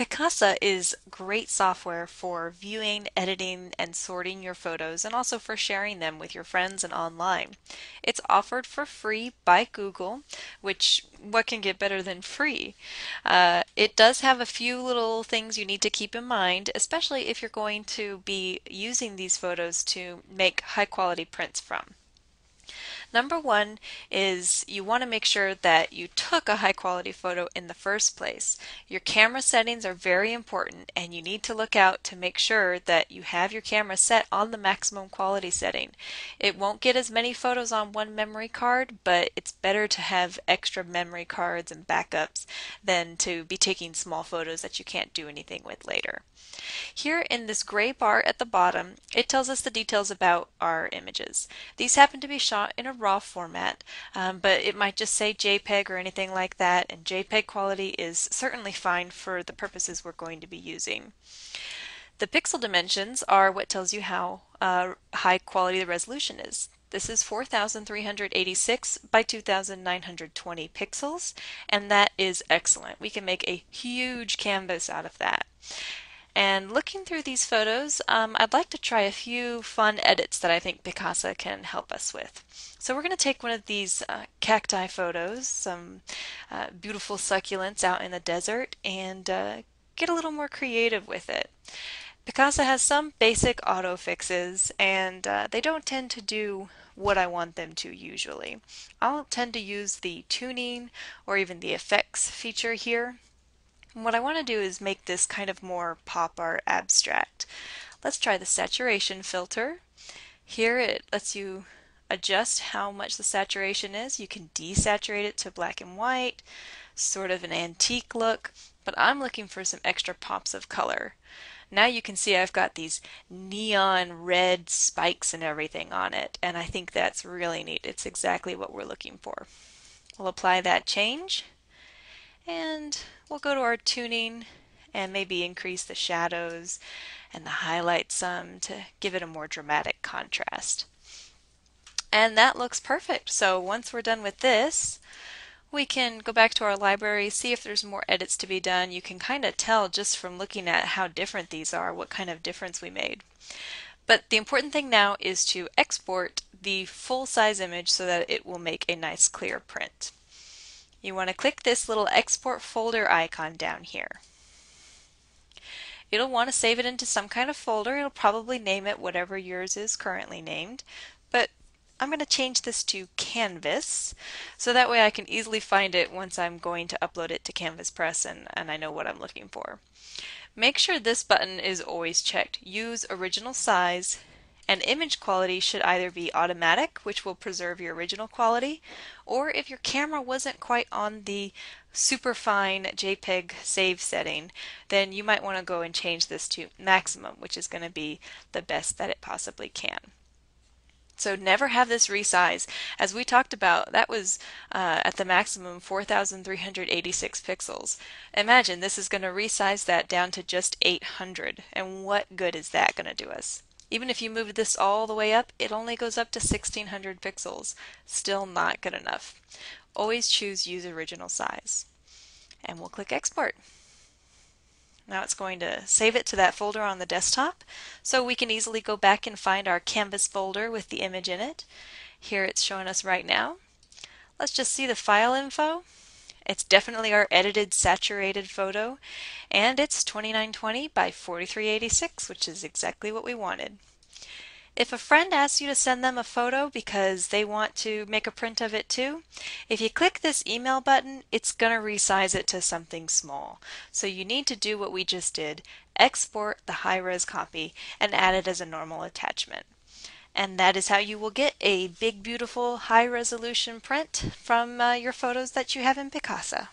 Picasa is great software for viewing, editing, and sorting your photos, and also for sharing them with your friends and online. It's offered for free by Google, which what can get better than free? It does have a few little things you need to keep in mind, especially if you're going to be using these photos to make high quality prints from. Number one is you want to make sure that you took a high quality photo in the first place. Your camera settings are very important and you need to look out to make sure that you have your camera set on the maximum quality setting. It won't get as many photos on one memory card, but it's better to have extra memory cards and backups than to be taking small photos that you can't do anything with later. Here in this gray bar at the bottom, it tells us the details about our images. These happen to be shot in a RAW format, but it might just say JPEG or anything like that, and JPEG quality is certainly fine for the purposes we're going to be using. The pixel dimensions are what tells you how high quality the resolution is. This is 4,386 by 2,920 pixels, and that is excellent. We can make a huge canvas out of that. And looking through these photos, I'd like to try a few fun edits that I think Picasa can help us with. So we're going to take one of these cacti photos, some beautiful succulents out in the desert, and get a little more creative with it. Picasa has some basic auto fixes, and they don't tend to do what I want them to usually. I'll tend to use the tuning or even the effects feature here. And what I want to do is make this kind of more pop art abstract. Let's try the saturation filter. Here it lets you adjust how much the saturation is. You can desaturate it to black and white, sort of an antique look, but I'm looking for some extra pops of color. Now you can see I've got these neon red spikes and everything on it, and I think that's really neat. It's exactly what we're looking for. We'll apply that change, and we'll go to our tuning and maybe increase the shadows and the highlights some to give it a more dramatic contrast. And that looks perfect. So once we're done with this, we can go back to our library, see if there's more edits to be done. You can kind of tell just from looking at how different these are, what kind of difference we made. But the important thing now is to export the full-size image so that it will make a nice clear print. You want to click this little export folder icon down here. It'll want to save it into some kind of folder. It'll probably name it whatever yours is currently named, but I'm going to change this to Canvas so that way I can easily find it once I'm going to upload it to Canvas Press and I know what I'm looking for. Make sure this button is always checked. Use original size, and image quality should either be automatic, which will preserve your original quality, or if your camera wasn't quite on the super fine JPEG save setting, then you might want to go and change this to maximum, which is going to be the best that it possibly can. So never have this resize. As we talked about, that was at the maximum 4,386 pixels. Imagine this is going to resize that down to just 800, and what good is that going to do us? Even if you move this all the way up, it only goes up to 1600 pixels. Still not good enough. Always choose use original size. And we'll click export. Now it's going to save it to that folder on the desktop, so we can easily go back and find our Canvas folder with the image in it. Here it's showing us right now. Let's just see the file info. It's definitely our edited saturated photo, and it's 2920 by 4386, which is exactly what we wanted. If a friend asks you to send them a photo because they want to make a print of it too, if you click this email button, it's going to resize it to something small. So you need to do what we just did, export the high-res copy and add it as a normal attachment. And that is how you will get a big, beautiful, high-resolution print from your photos that you have in Picasa.